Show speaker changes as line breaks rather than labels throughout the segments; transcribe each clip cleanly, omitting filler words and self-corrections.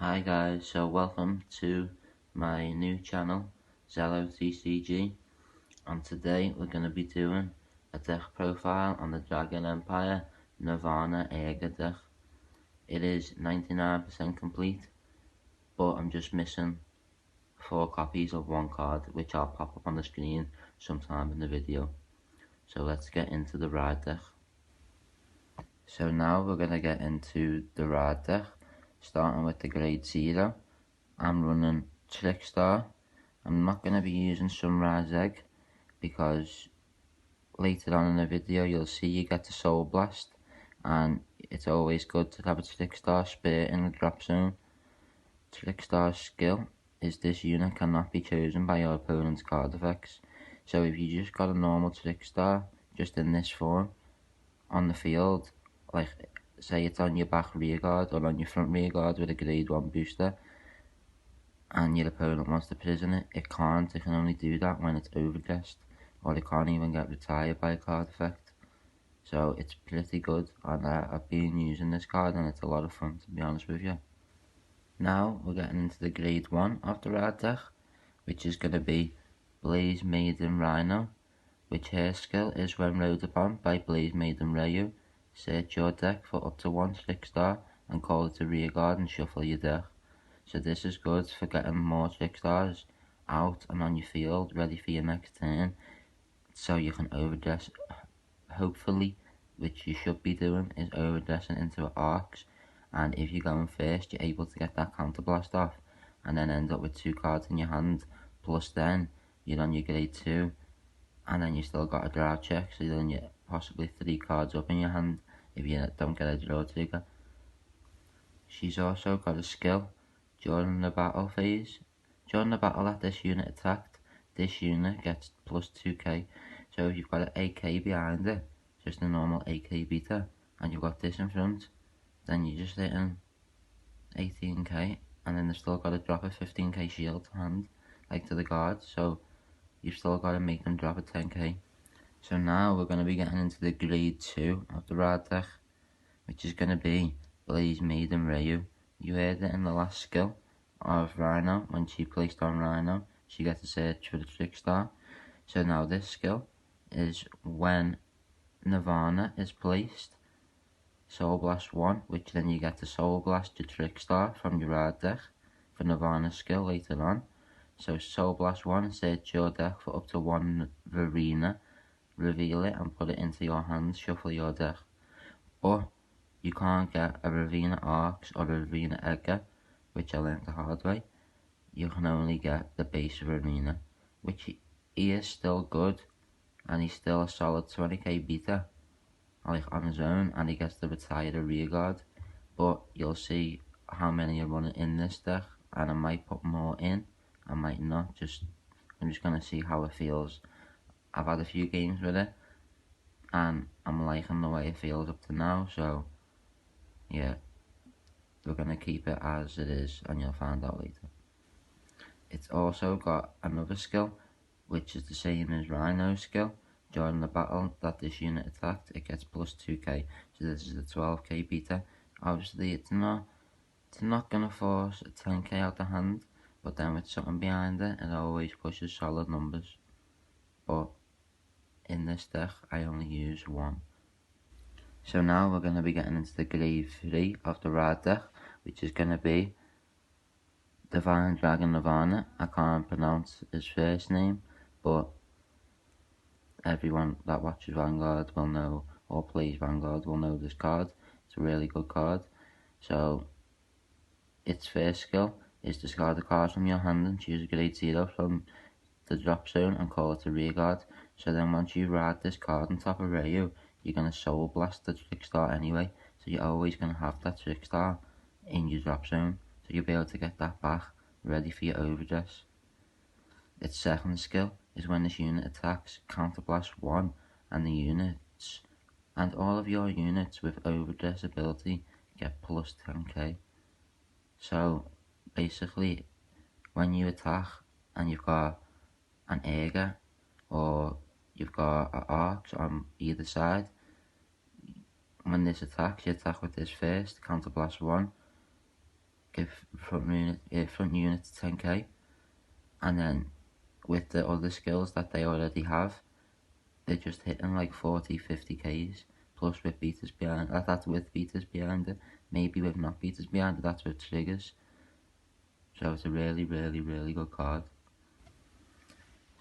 Hi guys, so welcome to my new channel, ZelloTCG, and today we're going to be doing a deck profile on the Dragon Empire Nirvana Erger deck. It is 99% complete, but I'm just missing 4 copies of one card, which I'll pop up on the screen sometime in the video. So let's get into the ride deck. So now we're going to get into the ride deck, starting with the grade 0. I'm running Trickstar. I'm not going to be using Sunrise Egg because later on in the video you'll see you get the Soul Blast, and it's always good to have a Trickstar spare in the drop zone. Trickstar's skill is this unit cannot be chosen by your opponent's card effects. So if you just got a normal Trickstar, just in this form, on the field, like say it's on your back rear guard or on your front rear guard with a grade 1 booster, and your opponent wants to prison it, it can't. It can only do that when it's overdressed, or it can't even get retired by a card effect. So it's pretty good, and I've been using this card and it's a lot of fun, to be honest with you. Now we're getting into the grade 1 of the rad deck, which is going to be Blaze Maiden Rhino, which her skill is when rode upon by Blaze Maiden Ryu, search your deck for up to 1 Trickstar and call it to rear guard and shuffle your deck. So this is good for getting more Trickstars out and on your field, ready for your next turn, so you can overdress. Hopefully, which you should be doing, is overdressing into arcs, and if you're going first, you're able to get that counter blast off, and then end up with 2 cards in your hand, plus then you're on your grade 2, and then you still got a draw check, so then you're possibly 3 cards up in your hand if you don't get a draw trigger. She's also got a skill during the battle phase. During the battle that this unit attacked, this unit gets plus 2k. So if you've got an AK behind it, just a normal AK beater, and you've got this in front, then you're just hitting 18k, and then they've still got to drop a 15k shield to hand, like to the guard, so you've still got to make them drop a 10k. So now we're going to be getting into the grade 2 of the rad deck, which is going to be Blaze Maiden Ryu. You heard it in the last skill of Rhino. When she placed on Rhino, she gets a search for the Trickstar. So now this skill is when Nirvana is placed, Soul Blast 1, which then you get to Soul Blast your Trickstar from your rad deck for Nirvana's skill later on. So Soul Blast 1, search your deck for up to 1 Verena, reveal it and put it into your hands, shuffle your deck. But you can't get a Ravina Arcs or a Ravina Erger, which I learned the hard way. You can only get the base Ravina, which he is still good, and he's still a solid 20k beater, like on his own, and he gets to retire the rear guard. But you'll see how many are running in this deck, and I might put more in, I might not. I'm just gonna see how it feels. I've had a few games with it, and I'm liking the way it feels up to now, so yeah, we're going to keep it as it is, and you'll find out later. It's also got another skill, which is the same as Rhino's skill. During the battle that this unit attacked, it gets plus 2k, so this is a 12k beater. Obviously it's not going to force a 10k out of hand, but then with something behind it, it always pushes solid numbers. But in this deck, I only use 1. So now we're going to be getting into the grade 3 of the rad deck, which is going to be Divine Dragon Nirvana. I can't pronounce his first name, but everyone that watches Vanguard will know, or plays Vanguard will know this card. It's a really good card. So its first skill is discard a card from your hand and choose a grade 0 from the drop zone and call it a rear guard. So then once you ride this card on top of Ryu, you're going to Soul Blast the Trickstar anyway, so you're always going to have that Trickstar in your drop zone, so you'll be able to get that back, ready for your overdress. Its second skill is when this unit attacks, Counter Blast 1, and all of your units with overdress ability get plus 10k. So basically, when you attack and you've got an Erger, or you've got arcs on either side, when this attacks, you attack with this first, Counter Blast 1, give front unit 10k, and then with the other skills that they already have, they're just hitting like 40-50k's plus with beaters behind. That's with beaters behind it. Maybe with not beaters behind it, that's with triggers. So it's a really good card.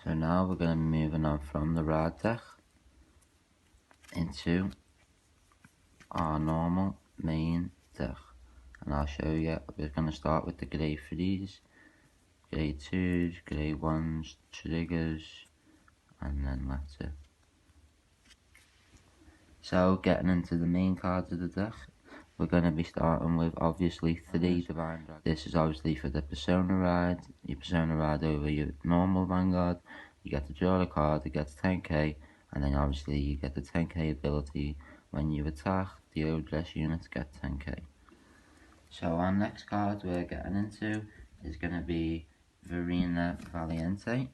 So now we're going to be moving on from the rad deck into our normal main deck, and I'll show you. We're going to start with the grade 3s, grade 2s, grade 1s, triggers, and then that's it. So getting into the main cards of the deck, we're going to be starting with obviously 3 Divine Dragons. This is obviously for the Persona ride. Your Persona ride over your normal Vanguard. You get to draw a card, it gets 10k, and then obviously you get the 10k ability when you attack. The Overdress units get 10k. So our next card we're getting into is going to be Verena Valiente.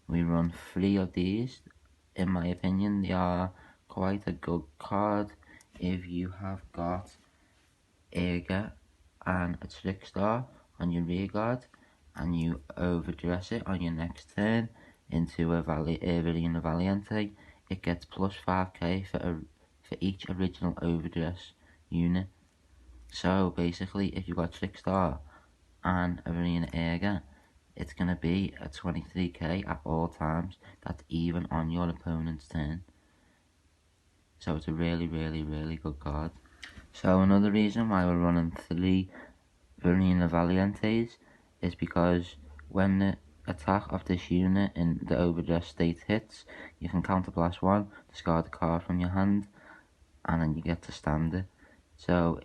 We run 3 of these. In my opinion, they are quite a good card if you have got Erger and a Trickstar on your rear guard, and you overdress it on your next turn into a Verena Valiente. It gets plus 5k for each original overdress unit. So basically, if you've got Trickstar and a Verena Erger, it's going to be a 23k at all times. That's even on your opponent's turn. So it's a really good card. So another reason why we're running 3 Verena Valientes is because when the attack of this unit in the overdress state hits, you can counterblast 1, discard a card from your hand, and then you get to stand it. So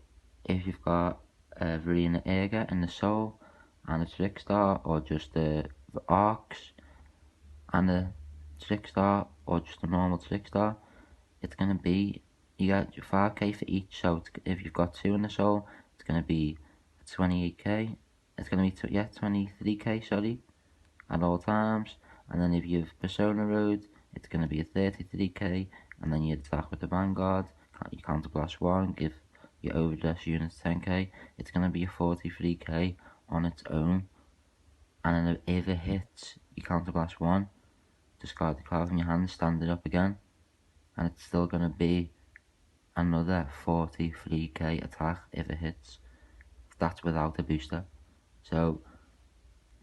if you've got a Verena Erger in the Soul and a Trickstar, or just the Arcs and a Trickstar, or just a normal Trickstar, it's going to be, you get 5k for each. So if you've got 2 in the Soul, it's going to be 28k. It's going to be 23k, sorry, at all times. And then if you've Persona Road, it's going to be a 33k. And then you attack with the Vanguard, you counterblast 1, give your overdress units 10k. It's going to be a 43k on its own. And then if it hits, you counterblast 1, discard the card from your hand, stand it up again, and it's still going to be another 43k attack if it hits. That's without a booster. So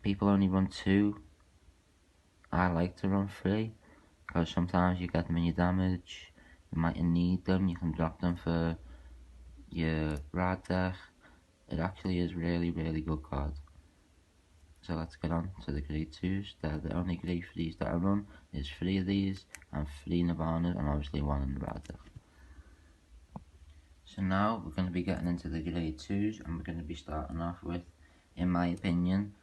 people only run 2. I like to run 3 because sometimes you get them in your damage, you might need them, you can drop them for your rad deck. It actually is really good card. So let's get on to the grade 2s. They're the only grade 3s that I run. There's 3 of these and 3 Nirvanas, and obviously 1 in the rad deck. So now we're going to be getting into the grade 2s, and we're going to be starting off with, in my opinion,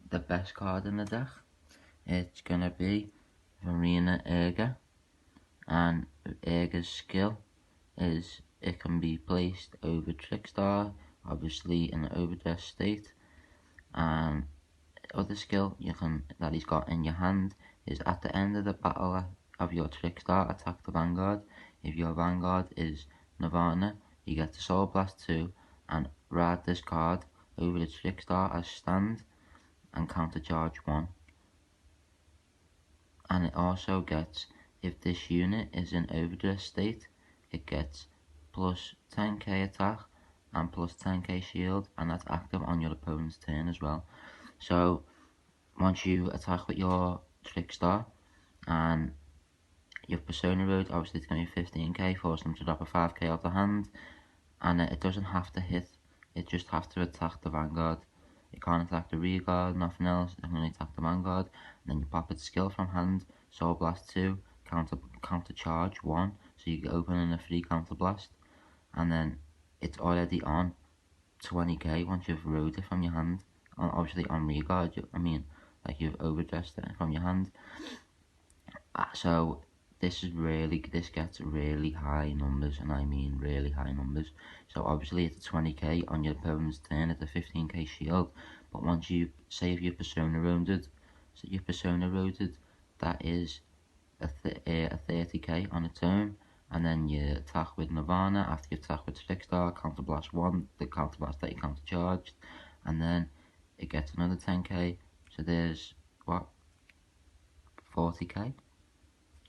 the best card in the deck. It's going to be Verena Erger, and Erger's skill is it can be placed over Trickstar, obviously in the overdress state, and other skill that he's got in your hand is at the end of the battle of your Trickstar, attack the Vanguard. If your Vanguard is Nirvana, you get to Soul Blast 2 and ride this card over the Trickstar as stand and counter charge 1. And it also gets, if this unit is in overdress state, it gets plus 10k attack and plus 10k shield, and that's active on your opponent's turn as well. So once you attack with your Trickstar and your Persona Road, obviously it's going to be 15k, force them to drop a 5k out the hand, and it doesn't have to hit, it just has to attack the Vanguard. It can't attack the rear guard, nothing else, it can only attack the Vanguard. And then you pop its skill from hand, Soul Blast 2, counter charge 1, so you get opening a free counter blast, and then it's already on 20k once you've rode it from your hand. Obviously on rear guard, like you've overdressed it from your hand. So this gets really high numbers, and I mean really high numbers. So obviously it's a 20k on your opponent's turn, it's a 15k shield, but once you save your Persona Roaded, that is a 30k on its own, and then you attack with Nirvana. After you attack with Trickstar, counterblast 1, the counterblast that you countercharged, and then it gets another 10k, so there's, what, 40k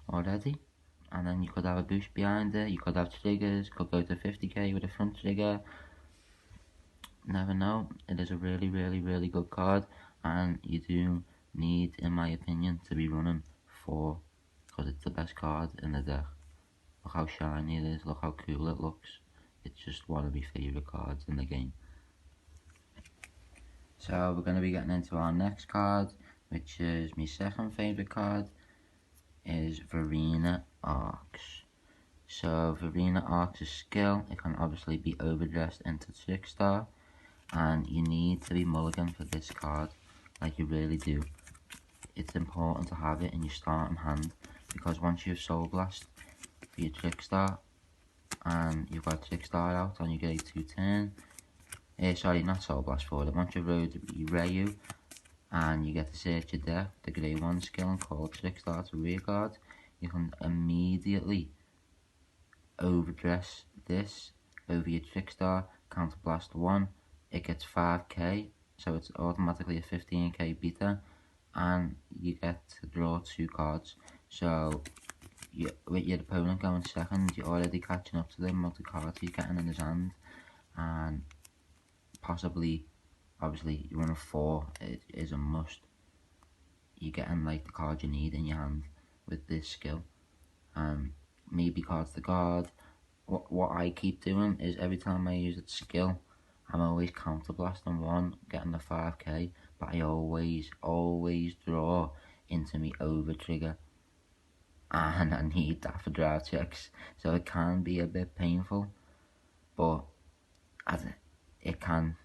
already? And then you could have a boost behind it, you could have triggers, could go to 50k with a front trigger, never know. It is a really, really, really good card, and you do need, in my opinion, to be running 4, because it's the best card in the deck. Look how shiny it is, look how cool it looks. It's just one of my favourite cards in the game. So we're going to be getting into our next card, which is my second favourite card, is Verena Arcs. So Verena Arcs' skill, it can obviously be overdressed into Trickstar, and you need to be mulligan for this card, like you really do. It's important to have it in your starting hand, because once you've Soul Blast for your Trickstar, and you've got Trickstar out on your grade 2 turn, sorry, not Soul Blast for it, once you've rode your Rayu, and you get to search your deck, the grade 1 skill, and call Trickstar to rear guard, you can immediately overdress this over your Trickstar, counterblast 1, it gets 5k, so it's automatically a 15k beta, and you get to draw 2 cards. So with your opponent going second, you're already catching up to the amount of cards he's getting in his hand, and possibly, obviously, you run a 4, it is a must. You're getting like the card you need in your hand with this skill. Maybe cards to guard. What I keep doing is every time I use its skill, I'm always counterblasting 1, getting the 5k, but I always draw into me over trigger, and I need that for drive checks, so it can be a bit painful, but it can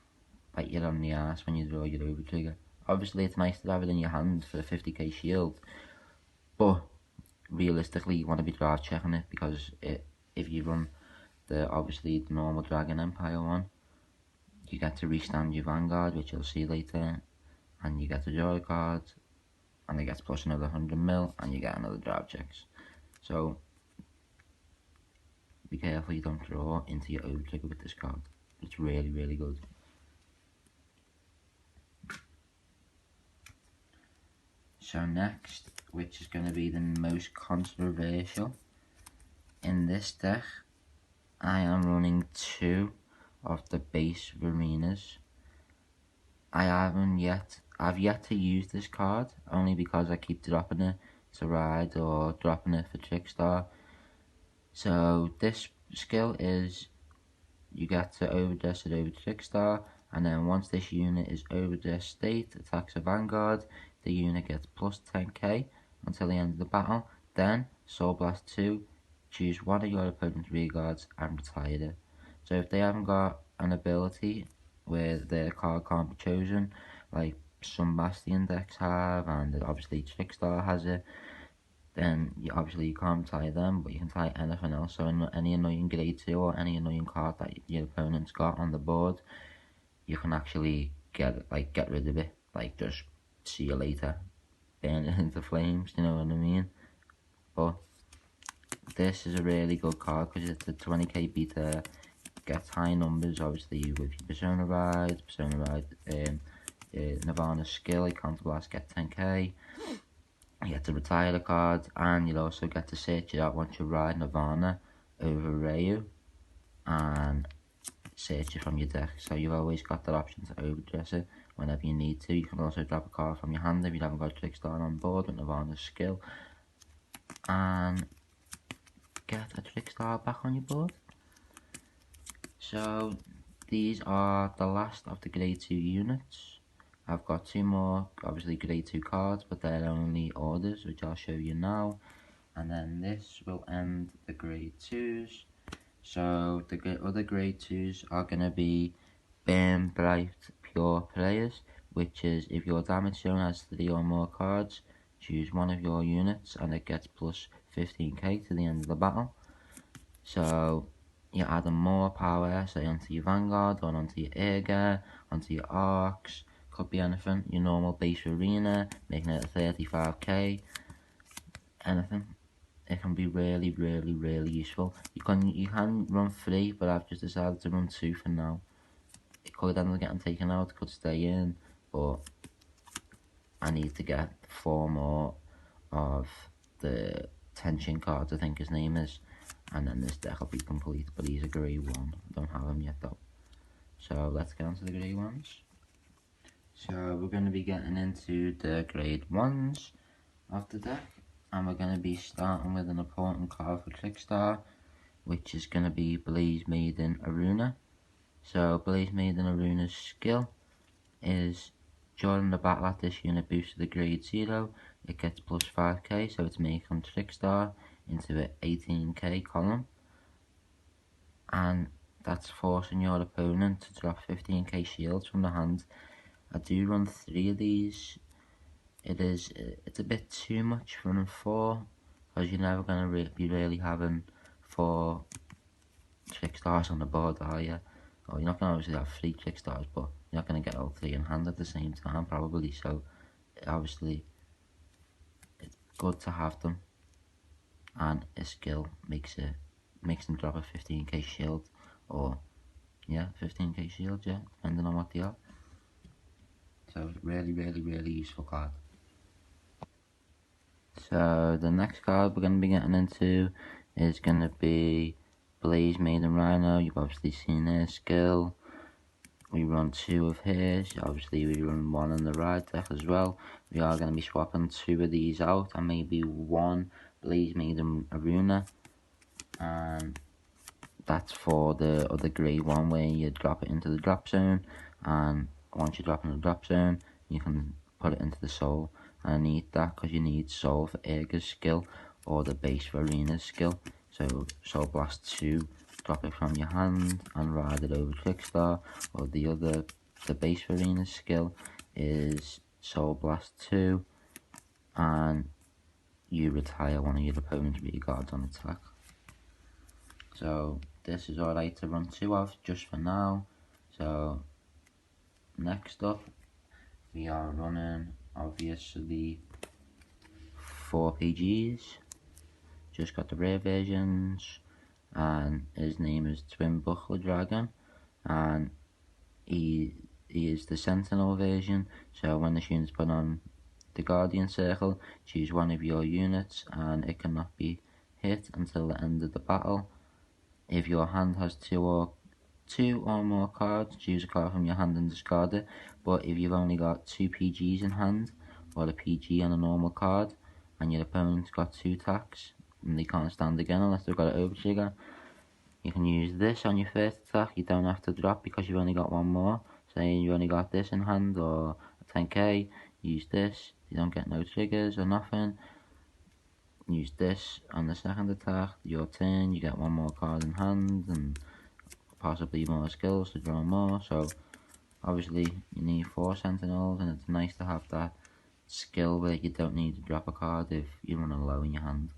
bite you on the ass when you draw your over trigger. Obviously it's nice to have it in your hand for a 50k shield, but realistically you want to be drive checking it, because if you run obviously the normal Dragon Empire one, you get to restand your Vanguard, which you'll see later, and you get to draw a card, and it gets plus another 100 mil, and you get another drive checks. So be careful you don't draw into your over trigger with this card. It's really, really good. So next, which is going to be the most controversial in this deck, I am running 2 of the base Verenas. I've yet to use this card, only because I keep dropping it to ride or dropping it for Trickstar. So this skill is, you get to overdress it over Trickstar, and then once this unit is overdress state, attacks a Vanguard, the unit gets plus 10k until the end of the battle. Then Soul Blast 2, choose one of your opponent's rear guards and retire it. So if they haven't got an ability where their card can't be chosen, like some Bastion decks have, and obviously Trickstar has it, then you can't tie them, but you can tie anything else. So any annoying grade 2 or any annoying card that your opponent's got on the board, you can actually get rid of it, like just see you later, burn it into flames, you know what I mean? But this is a really good card because it's a 20k beta, gets high numbers obviously with your Persona Ride, Nirvana skill, you counterblast, get 10k. You get to retire the card, and you'll also get to search it out once you ride Nirvana over Rayu, and search it from your deck. So you've always got that option to overdress it whenever you need to. You can also drop a card from your hand if you haven't got Trickstar on board with Nirvana's skill, and get a Trickstar back on your board. So these are the last of the grade 2 units. I've got 2 more, obviously grade 2 cards, but they're only orders, which I'll show you now. And then this will end the grade 2s. So the other grade 2s are going to be Burn Bright Pure Players, which is if your damage zone has 3 or more cards, choose one of your units and it gets plus 15k to the end of the battle. So you're adding more power, say onto your Vanguard or onto your Erger, onto your Arcs, could be anything, your normal base arena, making it a 35k, anything. it can be really useful. You can run 3, but I've just decided to run 2 for now. It could end up getting taken out, it could stay in, but I need to get 4 more of the tension cards, I think his name is, and then this deck will be complete. But he's a grey 1, I don't have him yet though. So let's get on to the grey ones. So we're going to be getting into the grade 1s of the deck, and we're going to be starting with an important card for Trickstar, which is going to be Blaze Maiden Aruna. So Blaze Maiden Aruna's skill is, during the battle at this unit boosts to the grade 0, it gets plus 5k, so it's making Trickstar into an 18k column, and that's forcing your opponent to drop 15k shields from the hand. I do run 3 of these. It's a bit too much running 4, because you're never going to be really having 4 Trickstars on the board, are you? Or you're not going to obviously have 3 Trickstars, but you're not going to get all 3 in hand at the same time probably, so obviously it's good to have them, and a skill makes them drop a 15k shield, or yeah, 15k shield, yeah, depending on what they are. So really useful card. So the next card we're going to be getting into is going to be Blaze Maiden Rhino. You've obviously seen her skill. We run 2 of hers. Obviously we run 1 in the ride deck as well. We are going to be swapping 2 of these out, and maybe 1 Blaze Maiden Aruna, and that's for the other grade 1 where you drop it into the drop zone, and once you drop in the drop zone you can put it into the soul. And I need that because you need soul for Erger's skill, or the base for Arena's skill. So Soul Blast 2, drop it from your hand and ride it over Trickstar, or the base for Arena's skill is Soul Blast 2, and you retire one of your opponent's rear guards on attack. So this is alright to run 2 of just for now. So next up we are running obviously 4 PGs. Just got the rare versions, and his name is Twin Buckler Dragon, and he is the Sentinel version. So when the unit's put on the Guardian Circle, choose one of your units and it cannot be hit until the end of the battle. If your hand has 2 or more cards, choose a card from your hand and discard it. But if you've only got 2 PGs in hand, or a PG and a normal card, and your opponent's got 2 attacks, and they can't stand again unless they've got an overtrigger, you can use this on your first attack. You don't have to drop because you've only got 1 more. Say you only got this in hand, or a 10k, use this, you don't get no triggers or nothing. Use this on the second attack, your turn, you get 1 more card in hand, and possibly more skills to draw more. So obviously you need 4 sentinels, and it's nice to have that skill where you don't need to drop a card if you're running low in your hand.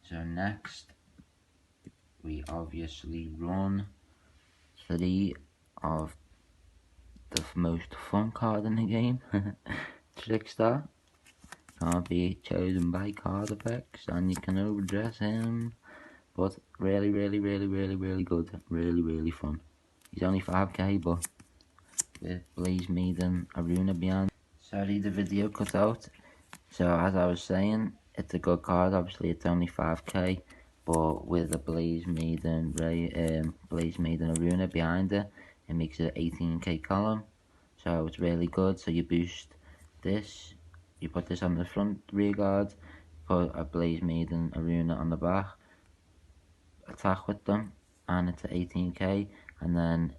So next we obviously run 3 of the most fun card in the game, Trickstar. Can't be chosen by card effects, and you can overdress him, but really good, really fun. He's only 5k, but with Blaze Maiden Aruna behind. Sorry, the video cut out. So as I was saying, it's a good card. Obviously it's only 5k, but with a Blaze Maiden Aruna behind it, it makes it 18k column. So it's really good. So you boost this, you put this on the front rear guard, put a Blaze Maiden Aruna on the back, attack with them, and it's at 18k, and then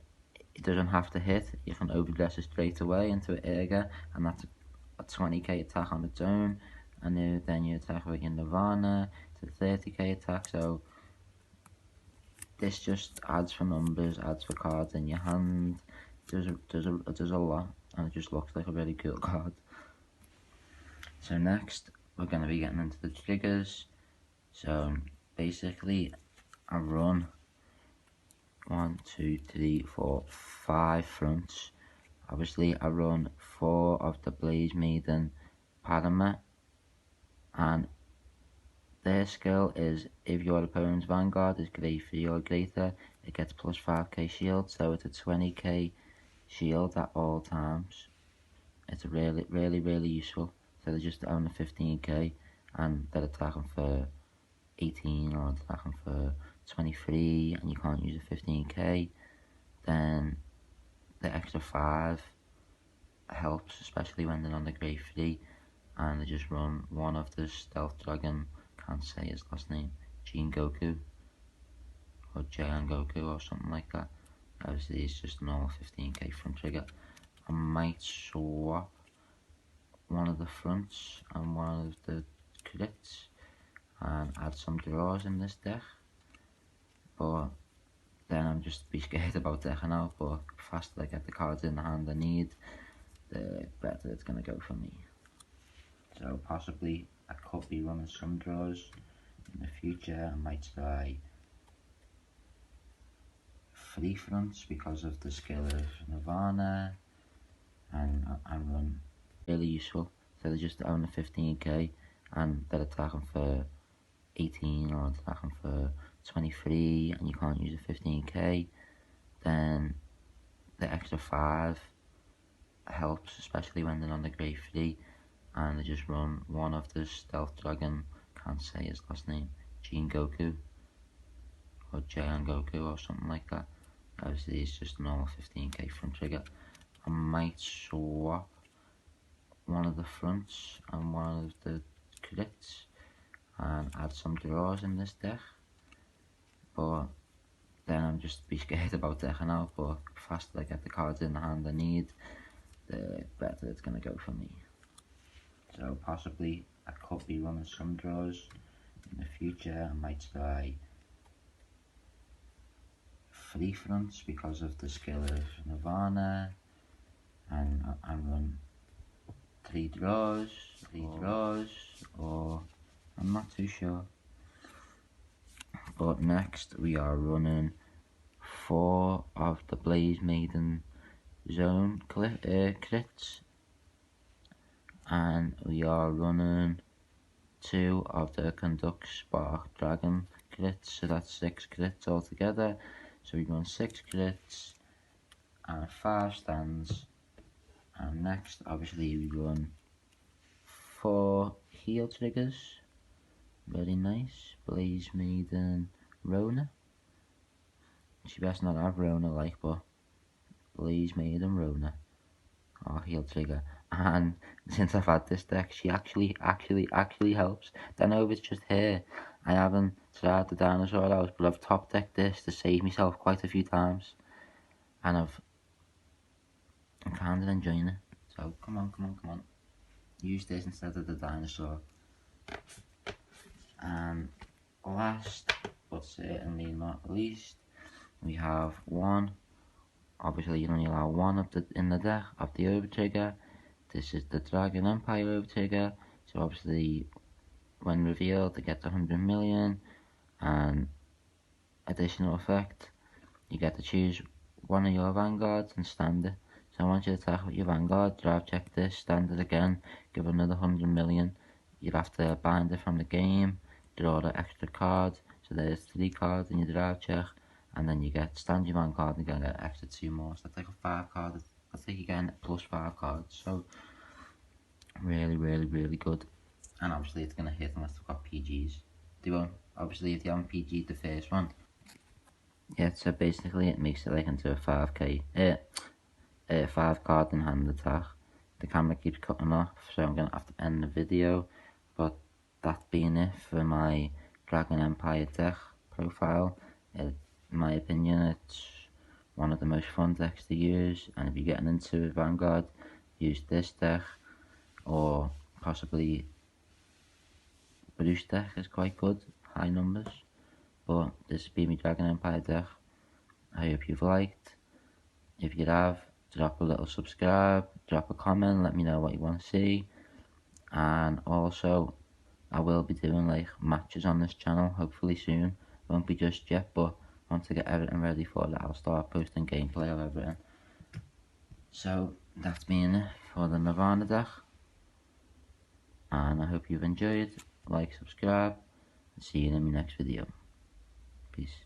it doesn't have to hit. You can overdress it straight away into an Erger, and that's a 20k attack on its own, and then you attack with your Nirvana, it's a 30k attack. So this just adds for numbers, adds for cards in your hand, does a lot, and it just looks like a really cool card. So next we're going to be getting into the triggers. So basically I run 1, 2, 3, 4, 5 fronts. Obviously I run 4 of the Blaze Maiden Parama, and their skill is if your opponent's Vanguard is grade 3 or greater, it gets plus 5k shield, so it's a 20k shield at all times. It's really useful. So they're just only 15k and they're attacking for 18 or attacking for 23 and you can't use a 15k, then the extra 5 helps, especially when they're on the grade 3 and they just run one of the stealth dragon, can't say his last name, Jin Goku or Jayan Goku or something like that. Obviously it's just a normal 15k front trigger. I might swap one of the fronts and one of the crits and add some draws in this deck, but then I'm just be scared about decking out. But the faster I get the cards in the hand I need, the better it's going to go for me. So possibly I could be running some draws in the future. I might try 3 fronts because of the skill of Nirvana and run really useful. So they're just only 15k and they're attacking for 18 or attacking for 23 and you can't use a 15k, then the extra 5 helps, especially when they're on the grade 3 and they just run one of the stealth dragon, can't say his last name, Jin Goku or Jayan Goku or something like that. Obviously it's just a normal 15k front trigger. I might swap one of the fronts and one of the crits and add some draws in this deck, but then I'm just be scared about decking out. But the faster I get the cards in the hand I need, the better it's going to go for me. So possibly I could be running some draws in the future. I might try 3 fronts because of the skill of Nirvana and run 3 draws, or I'm not too sure. But next we are running 4 of the Blaze Maiden Zone crits, and we are running 2 of the Conduct Spark Dragon crits, so that's 6 crits altogether. So we run 6 crits and 5 stands, and next obviously we run 4 heal triggers. Very nice. Blaze Maiden Rona. She best not have Rona like, but Blaze Maiden Rona. Or heal trigger. And since I've had this deck, she actually helps. Don't know if it's just her. I haven't tried the dinosaur house, but I've top decked this to save myself quite a few times. And I'm kind of enjoying it. So come on. Use this instead of the dinosaur. And last, but certainly not least, we have one. Obviously, you only allow one in the deck of the Overtrigger. This is the Dragon Empire Overtrigger. So obviously, when revealed, it gets 100 million. And additional effect, you get to choose one of your Vanguards and stand it. So once you attack with your Vanguard, drive check this, stand it again, give another 100 million. You have to bind it from the game, draw the extra card. So there's 3 cards in your drive check, and then you get stand your Vanguard and get an extra 2 more. So that's like a 5 card. I think you're getting plus 5 cards. So really good. And obviously it's gonna hit unless they've got PGs. They won't. Obviously if you haven't PG'd the first one. Yeah, so basically it makes it like into a 5k 5 card in hand attack. The camera keeps cutting off, so I'm gonna have to end the video. But that being it for my Dragon Empire deck profile. In my opinion, it's one of the most fun decks to use, and if you're getting into Vanguard, use this deck, or possibly Bruce deck is quite good, high numbers. But this has been my Dragon Empire deck. I hope you've liked. If you have, drop a little subscribe, drop a comment, let me know what you want to see. And also, I will be doing like matches on this channel, hopefully soon. Won't be just yet, but once I get everything ready for that, I'll start posting gameplay of everything. So, that's been it for the Nirvana deck. and I hope you've enjoyed. Like, subscribe, and see you in my next video. Peace.